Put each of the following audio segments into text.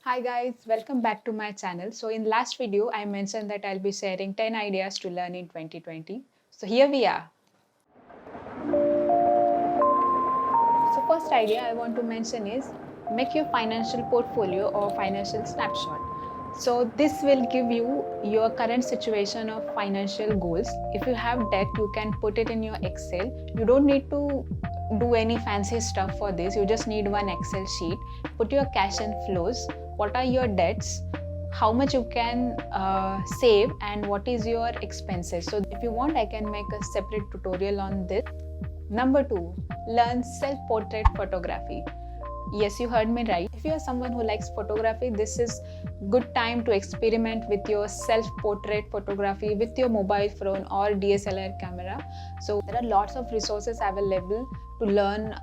Hi guys, welcome back to my channel. So in last video, I mentioned that I'll be sharing 10 ideas to learn in 2020. So here we are. So first idea I want to mention is make your financial portfolio or financial snapshot. So this will give you your current situation of financial goals. If you have debt, you can put it in your Excel. You don't need to do any fancy stuff for this. You just need one Excel sheet. Put your cash and flows. What are your debts? How much you can save and what is your expenses. So if you want, I can make a separate tutorial on this. Number two, learn self portrait photography. Yes, you heard me right. If you are someone who likes photography, this is good time to experiment with your self-portrait photography with your mobile phone or DSLR camera. So there are lots of resources available to learn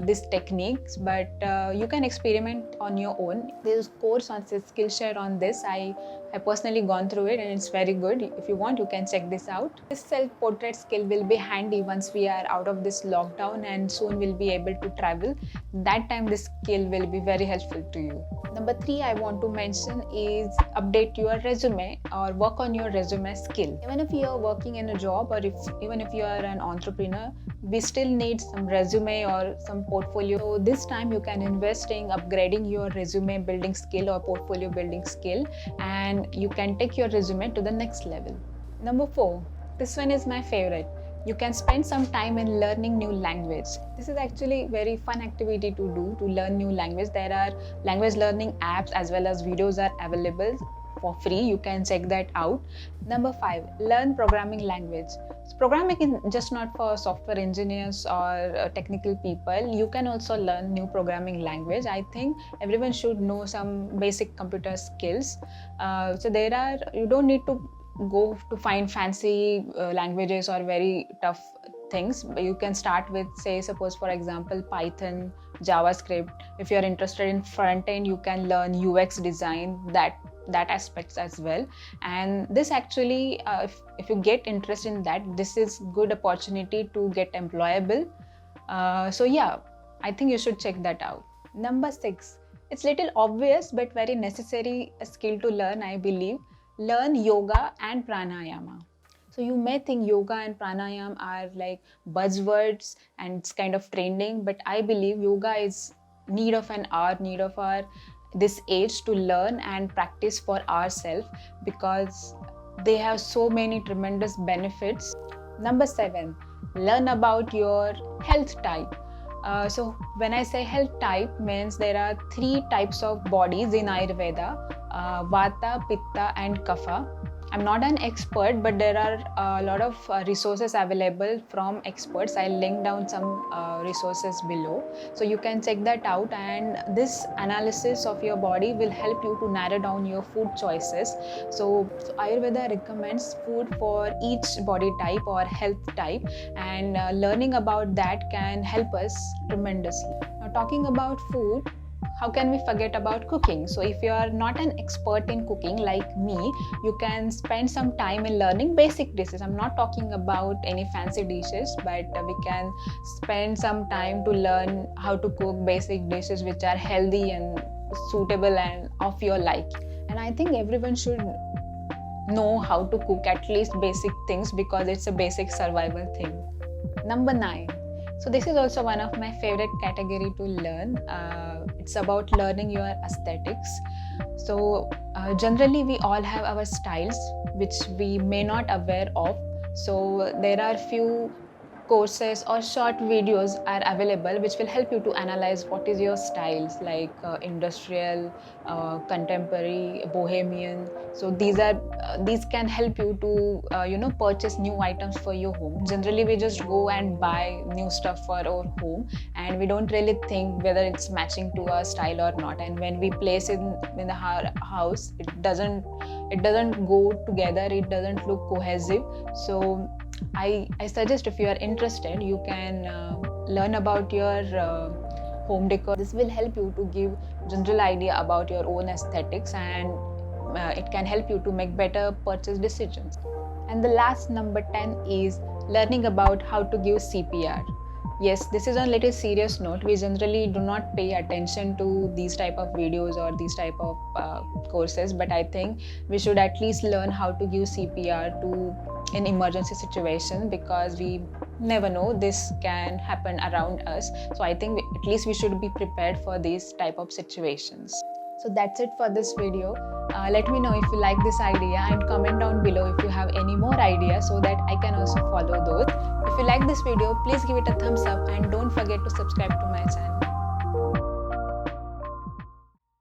these techniques, but you can experiment on your own. There's a course on Skillshare on this. I have personally gone through it and it's very good. If you want, you can check this out. This self-portrait skill will be handy once we are out of this lockdown and soon we'll be able to travel. That time this skill will be very helpful to you. Number three I want to mention is update your resume or work on your resume skill. Even if you are working in a job or even if you are an entrepreneur, we still need some resume or some portfolio. So this time you can invest in upgrading your resume building skill or portfolio building skill, and you can take your resume to the next level. Number four, this one is my favorite. You can spend some time in learning new language. This is actually very fun activity to do, to learn new language. There are language learning apps as well as videos are available for free. You can check that out. Number five, learn programming language. So programming is just not for software engineers or technical people. You can also learn new programming language. I think everyone should know some basic computer skills. You don't need to go to find fancy languages or very tough things. You can start with, say, suppose for example, Python, JavaScript. If you're interested in front end, you can learn UX design, that aspects as well. And this actually if you get interested in that, this is good opportunity to get employable. So yeah, I think you should check that out. Number six, it's little obvious but very necessary skill to learn, I believe. Learn yoga and pranayama. So you may think yoga and pranayama are like buzzwords and it's kind of trending, but I believe yoga is need of our this age to learn and practice for ourselves, because they have so many tremendous benefits. Number seven, learn about your health type. So when I say health type, means there are three types of bodies in Ayurveda: Vata, Pitta, and Kapha. I'm not an expert, but there are a lot of resources available from experts. I'll link down some resources below, so you can check that out. And this analysis of your body will help you to narrow down your food choices. So Ayurveda recommends food for each body type or health type, and learning about that can help us tremendously. Now, talking about food, how can we forget about cooking? So if you are not an expert in cooking like me, you can spend some time in learning basic dishes. I'm not talking about any fancy dishes, but we can spend some time to learn how to cook basic dishes which are healthy and suitable and of your like. And I think everyone should know how to cook at least basic things, because it's a basic survival thing. Number nine. So this is also one of my favorite category to learn. It's about learning your aesthetics. So generally we all have our styles which we may not aware of. So there are few courses or short videos are available which will help you to analyze what is your styles, like industrial, contemporary, bohemian. So these can help you to purchase new items for your home. Generally we just go and buy new stuff for our home, and we don't really think whether it's matching to our style or not, and when we place it in the house, it doesn't go together, it doesn't look cohesive. So I suggest, if you are interested, you can learn about your home decor. This will help you to give general idea about your own aesthetics, and it can help you to make better purchase decisions. And the last, number 10, is learning about how to give CPR. Yes, this is on little serious note. We generally do not pay attention to these type of videos or these type of courses, but I think we should at least learn how to give CPR to in emergency situation, because we never know this can happen around us. So I think at least we should be prepared for these type of situations. So that's it for this video. Let me know if you like this idea and comment down below if you have any more ideas so that I can also follow those. If you like this video, please give it a thumbs up and don't forget to subscribe to my channel.